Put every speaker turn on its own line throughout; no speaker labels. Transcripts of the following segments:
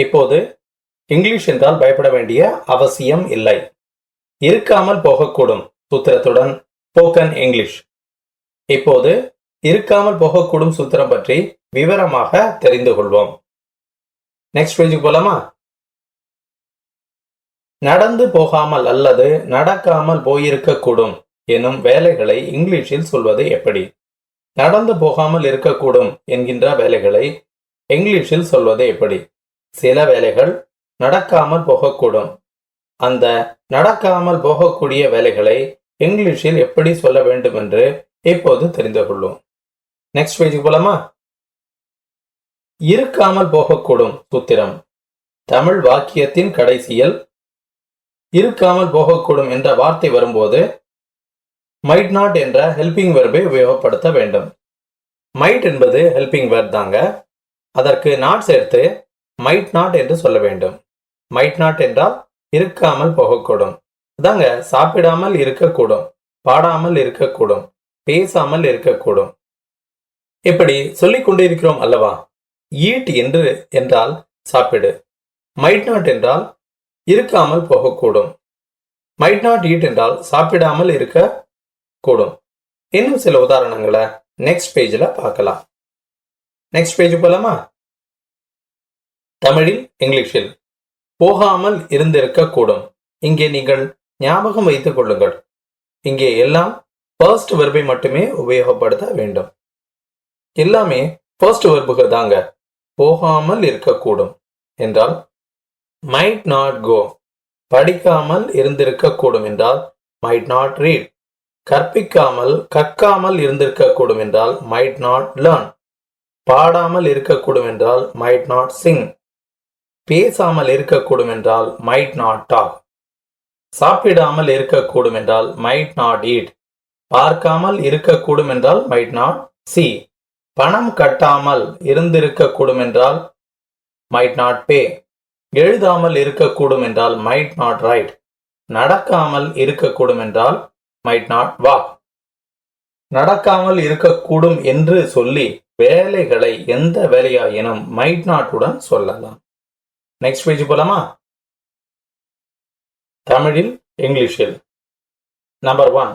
இப்போது இங்கிலீஷ் என்றால் பயப்பட வேண்டிய அவசியம் இல்லை. இருக்காமல் போகக்கூடும் சூத்திரத்துடன் ஸ்போக்கன் இங்கிலீஷ். இப்போது இருக்காமல் போகக்கூடும் சூத்திரம் பற்றி விவரமாக தெரிந்து கொள்வோம். நெக்ஸ்ட் பேஜுக்கு போலாமா? நடந்து போகாமல் அல்லது நடக்காமல் போயிருக்கக்கூடும் எனும் வேலைகளை இங்கிலீஷில் சொல்வது எப்படி? நடந்து போகாமல் இருக்கக்கூடும் என்கின்ற வேலைகளை இங்கிலீஷில் சொல்வது எப்படி? சில வேலைகள் நடக்காமல் போகக்கூடும். அந்த நடக்காமல் போகக்கூடிய வேலைகளை இங்கிலீஷில் எப்படி சொல்ல வேண்டும் என்று இப்போது தெரிந்து கொள்ளும். நெக்ஸ்ட் பேஜுக்கு போலாமா? இருக்காமல் போகக்கூடும் சூத்திரம். தமிழ் வாக்கியத்தின் கடைசியில் இருக்காமல் போகக்கூடும் என்ற வார்த்தை வரும்போது மைட் நாட் என்ற ஹெல்பிங் வெர்பை உபயோகப்படுத்த வேண்டும். மைட் என்பது ஹெல்பிங் வெர்ப் தாங்க. அதற்கு நாட் சேர்த்து மைட் நாட் என்று சொல்ல வேண்டும். மைட் நாட் என்றால் இருக்காமல் போகக்கூடும். அதாங்க, சாப்பிடாமல் இருக்கக்கூடும், பாடாமல் இருக்கக்கூடும், பேசாமல் இருக்கக்கூடும். இப்படி சொல்லிக் கொண்டிருக்கிறோம் அல்லவா? ஈட் என்று என்றால் சாப்பிடு. மைட் நாட் என்றால் இருக்காமல் போகக்கூடும். மைட் நாட் ஈட் என்றால் சாப்பிடாமல் இருக்க கூடும். இன்னும் சில உதாரணங்களை நெக்ஸ்ட் பேஜில் பார்க்கலாம். நெக்ஸ்ட் பேஜ் போலாமா? தமிழில் இங்கிலீஷில் போகாமல் இருந்திருக்க கூடும். இங்கே நீங்கள் ஞாபகம் வைத்துக் கொள்ளுங்கள், இங்கே எல்லாம் ஃபர்ஸ்ட் வெர்பை மட்டுமே உபயோகப்படுத்த வேண்டும். எல்லாமே ஃபர்ஸ்ட் வெர்புகள் தாங்க. போகாமல் இருக்கக்கூடும் என்றால் மைட் நாட் கோ. படிக்காமல் இருந்திருக்கக்கூடும் என்றால் மைட் நாட் ரீட். கற்காமல் இருந்திருக்கக்கூடும் என்றால் மைட் நாட் லேர்ன். பாடாமல் இருக்கக்கூடும் என்றால் மைட் நாட் சிங். பேசாமல் இருக்கக்கூடும் என்றால் மைட் நாட் டாக். சாப்பிடாமல் இருக்கக்கூடும் என்றால் மைட் நாட் ஈட். பார்க்காமல் இருக்கக்கூடும் என்றால் மைட் நாட் சி. பணம் கட்டாமல் இருந்திருக்கக்கூடும் என்றால் மைட் நாட் பே. எழுதாமல் இருக்கக்கூடும் என்றால் மைட் நாட் ரைட். நடக்காமல் இருக்கக்கூடும் என்றால் மைட் நாட் வாக். நடக்காமல் இருக்கக்கூடும் என்று சொல்லி வேலைகளை எந்த வேலையாயினும் மைட் நாட்டுடன் சொல்லலாம். நெக்ஸ்ட் பேஜ் போலாமா? தமிழில் இங்கிலீஷில் நம்பர் 1,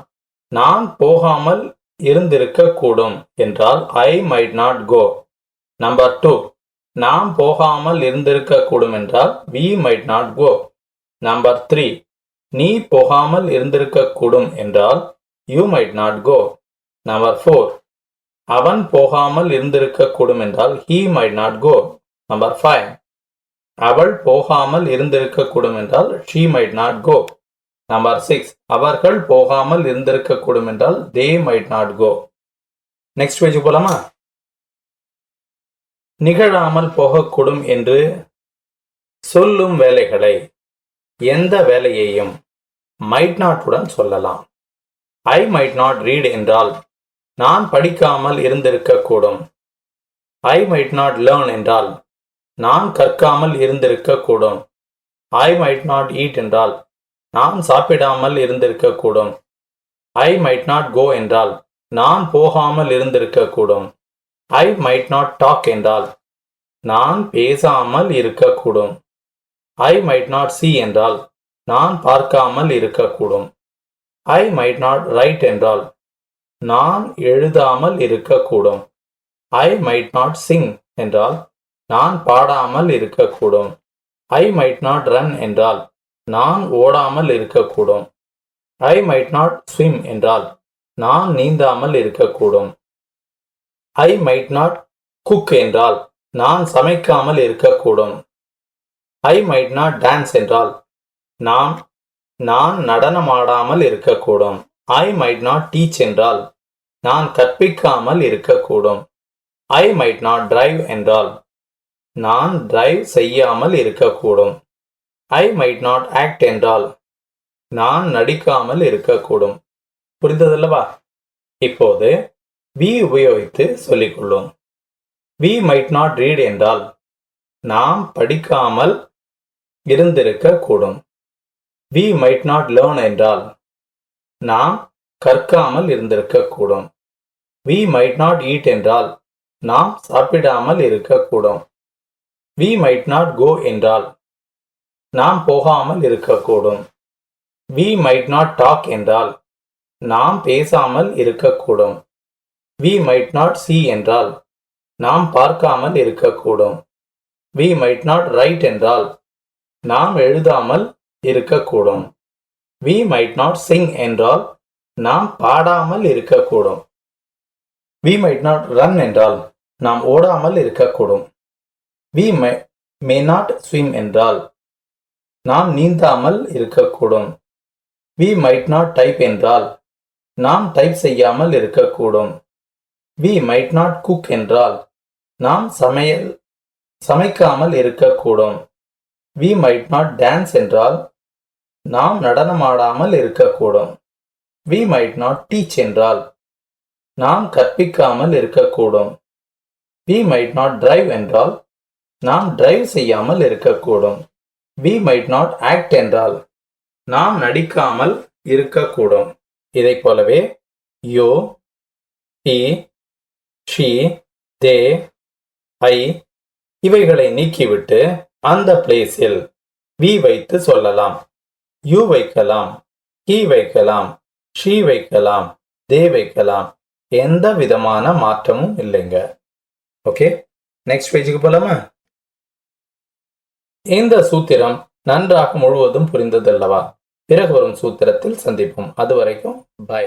நான் போகாமல் இருந்திருக்கக்கூடும் என்றால் I might not go. Number 2, நாம் போகாமல் இருந்திருக்கக்கூடும் என்றால் we might not go. Number 3, நீ போகாமல் இருந்திருக்கக்கூடும் என்றால் you might not go. Number 4, அவன் போகாமல் இருந்திருக்கக்கூடும் என்றால் he might not go. Number 5, அவள் போகாமல் இருந்திருக்கக்கூடும் என்றால் she might not go. Number 6, அவர்கள் போகாமல் இருந்திருக்கக்கூடும் என்றால் they might not go. Next page போலாமா? நிகழாமல் போகக்கூடும் என்று சொல்லும் வேலைகளை எந்த வேலையையும் மைட் நாட்டுடன் சொல்லலாம். ஐ மைட் நாட் ரீட் என்றால் நான் படிக்காமல் இருந்திருக்கக்கூடும். ஐ மைட் நாட் லேர்ன் என்றால் நான் கற்காமல் இருந்திருக்கக்கூடும். ஐ மைட் நாட் ஈட் என்றால் நான் சாப்பிடாமல் இருந்திருக்கக்கூடும். ஐ மைட் நாட் கோ என்றால் நான் போகாமல் இருந்திருக்கக்கூடும். ஐ மைட் நாட் டாக் என்றால் நான் பேசாமல் இருக்கக்கூடும். ஐ மைட் நாட் see என்றால் நான் பார்க்காமல் இருக்கக்கூடும். ஐ மைட் நாட் ரைட் என்றால் நான் எழுதாமல் இருக்கக்கூடும். ஐ மைட் நாட் சிங் என்றால் நான் பாடாமல் இருக்கக்கூடும். ஐ மைட் நாட் ரன் என்றால் நான் ஓடாமல் இருக்கக்கூடும். ஐ மைட் நாட் ஸ்விம் என்றால் நான் நீந்தாமல் இருக்கக்கூடும். ஐ மைட் நாட் குக் என்றால் நான் சமைக்காமல் இருக்கக்கூடும். ஐ மைட் நாட் டான்ஸ் என்றால் நான் நடனமாடாமல் இருக்கக்கூடும். ஐ மைட் நாட் டீச் என்றால் நான் கற்பிக்காமல் இருக்கக்கூடும். ஐ மைட் நாட் டிரைவ் என்றால் நான் டிரைவ் செய்யாமல் இருக்கக்கூடும். ஐ மைட் நாட் ஆக்ட் என்றால் நான் நடிக்காமல் இருக்கக்கூடும். புரிந்ததல்லவா? இப்போது we உபயோகித்து சொல்லிக்கொள்ளும். we might not read என்றால் நாம் படிக்காமல் இருந்திருக்கக்கூடும். we might not learn என்றால் நாம் கற்காமல் இருந்திருக்கக்கூடும். we might not eat என்றால் நாம் சாப்பிடாமல் இருக்கக்கூடும். we might not go என்றால் நாம் போகாமல் இருக்கக்கூடும். we might not talk என்றால் நாம் பேசாமல் இருக்கக்கூடும். we might not see என்றால் நாம் பார்க்காமல் இருக்கக்கூடும். we might not write என்றால் நாம் எழுதாமல் இருக்கக்கூடும். we might not sing என்றால் நாம் பாடாமல் இருக்கக்கூடும். we might not run என்றால் நாம் ஓடாமல் இருக்கக்கூடும். we may not swim என்றால் நாம் நீந்தாமல் இருக்கக்கூடும். we might not type என்றால் நாம் டைப் செய்யாமல் இருக்கக்கூடும். we might not cook என்றால் நாம் சமைக்காமல் இருக்கக்கூடும். we might not dance என்றால் நாம் நடனமாடாமல் இருக்கக்கூடும். we might not teach என்றால் நாம் கற்பிக்காமல் இருக்கக்கூடும். we might not drive என்றால் நாம் டிரைவ் செய்யாமல் இருக்கக்கூடும். we might not act என்றால் நாம் நடிக்காமல் இருக்கக்கூடும். இதைப் போலவே you, he, she, they, I இவைகளை நீக்கிவிட்டு அந்த பிளேஸில் we வைத்து சொல்லலாம். you வைக்கலாம், he வைக்கலாம், she வைக்கலாம், they வைக்கலாம். எந்த விதமான மாற்றமும் இல்லைங்க. ஓகே, நெக்ஸ்ட் பேஜுக்கு போலாமா? இந்த சூத்திரம் நன்றாக முழுவதும் புரிந்ததல்லவா? பிறகு வரும் சூத்திரத்தில் சந்திப்போம். அது வரைக்கும் பை.